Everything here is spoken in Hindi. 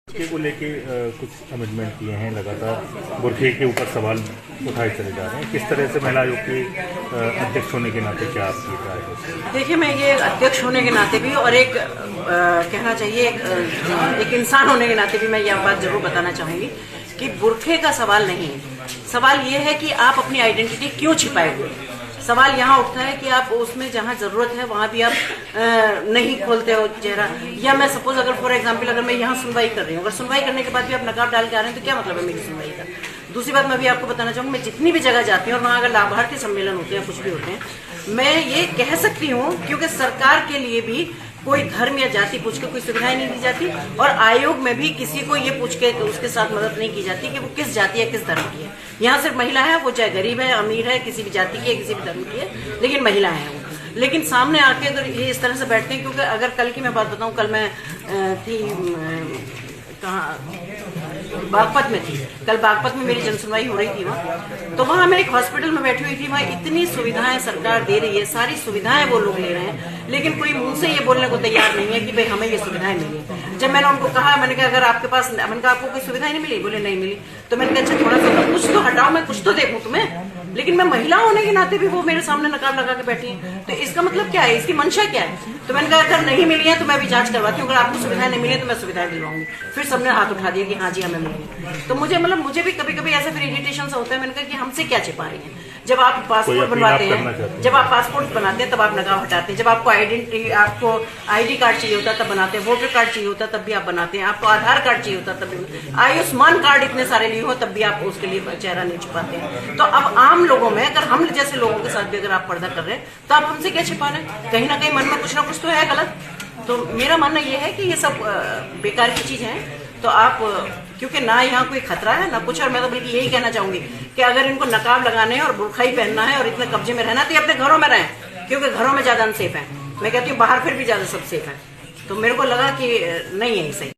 बुरखे को लेके कुछ अमेंडमेंट किए हैं, लगातार बुरखे के ऊपर सवाल उठाए चले जा रहे हैं। किस तरह से महिला आयोग के अध्यक्ष होने के नाते क्या आपकी राय है? देखिए, मैं ये अध्यक्ष होने के नाते भी और एक कहना चाहिए एक इंसान होने के नाते भी मैं यह बात जरूर बताना चाहूंगी कि बुरखे का सवाल नहीं है। सवाल ये है कि आप अपनी आइडेंटिटी क्यों छिपाए हुए। सवाल यहाँ उठता है कि आप उसमें जहाँ जरूरत है वहाँ भी आप नहीं खोलते हो चेहरा। या मैं सपोज अगर फॉर एग्जांपल अगर मैं यहाँ सुनवाई कर रही हूँ, अगर सुनवाई करने के बाद भी आप नकाब डाल के आ रहे हैं तो क्या मतलब है मेरी सुनवाई का। दूसरी बात मैं भी आपको बताना चाहूंगी, मैं जितनी भी जगह जाती हूँ और वहाँ अगर लाभार्थी सम्मेलन होते हैं, कुछ भी होते हैं, मैं ये कह सकती हूँ क्योंकि सरकार के लिए भी कोई धर्म या जाति पूछ के कोई सुविधाएं नहीं दी जाती और आयोग में भी किसी को ये पूछ के उसके साथ मदद नहीं की जाती कि वो किस जाति या किस धर्म की है। यहाँ सिर्फ महिला है, वो चाहे गरीब है, अमीर है, किसी भी जाति की है, किसी भी धर्म की है, लेकिन महिला है वो। लेकिन सामने आके अगर ये इस तरह से बैठते हैं, क्योंकि अगर कल की मैं बात बताऊं, कल मैं थी कहाँ बागपत में थी, कल बागपत में मेरी जनसुनवाई हो रही थी वहाँ, तो वहाँ मैं एक हॉस्पिटल में बैठी हुई थी। वहाँ इतनी सुविधाएं सरकार दे रही है, सारी सुविधाएं वो लोग ले रहे हैं, लेकिन कोई मुंह से ये बोलने को तैयार नहीं है कि भाई हमें ये सुविधाएं मिली। जब मैंने उनको कहा, मैंने कहा अगर आपके पास, मैंने कहा आपको कोई सुविधाएं नहीं मिली, बोले नहीं मिली। तो मैंने कहा अच्छा थोड़ा सा कुछ तो हटाओ, मैं कुछ तो देखूं तुम्हें। लेकिन मैं महिला होने के नाते भी वो मेरे सामने नकाब लगा के बैठी है, तो इसका मतलब क्या है, इसकी मंशा क्या है। तो मैंने कहा अगर नहीं मिली है तो मैं भी जांच करवाती हूँ, अगर आपको सुविधाएं नहीं मिली है तो मैं सुविधाएं दिलवाऊंगी। फिर सबने हाथ उठा दिया कि हाँ जी हमें मिली। तो मुझे भी कभी कभी ऐसा फिर इरिटेशन होता है। मैंने कहा कि हमसे क्या छिपा रही है। जब आप पासपोर्ट बनवाते हैं, जब आप पासपोर्ट बनाते हैं तब आप नकाब हटाते हैं, जब आपको आपको ID कार्ड चाहिए होता है तब बनाते हैं, वोटर कार्ड चाहिए होता है तब भी आप बनाते हैं, आपको आधार कार्ड चाहिए होता है तब भी, आयुष्मान कार्ड इतने सारे लिए हो तब भी आप उसके लिए चेहरा नहीं छुपाते हैं। तो अब आम लोगों में, अगर हम जैसे लोगों के साथ भी अगर आप पर्दा कर रहे हैं तो आप हमसे क्या छिपा रहे हैं। कहीं ना कहीं मन में कुछ ना कुछ तो है गलत। तो मेरा मानना यह है कि ये सब बेकार की चीज है। तो आप, क्योंकि ना यहाँ कोई खतरा है ना कुछ, और मैं तो बल्कि यही कहना चाहूंगी कि अगर इनको नकाब लगाने हैं और बुर्खा ही पहनना है और इतने कब्जे में रहना है तो ये अपने घरों में रहें, क्योंकि घरों में ज्यादा अनसेफ है। मैं कहती हूँ बाहर फिर भी ज्यादा सब सेफ है। तो मेरे को लगा कि नहीं है सही।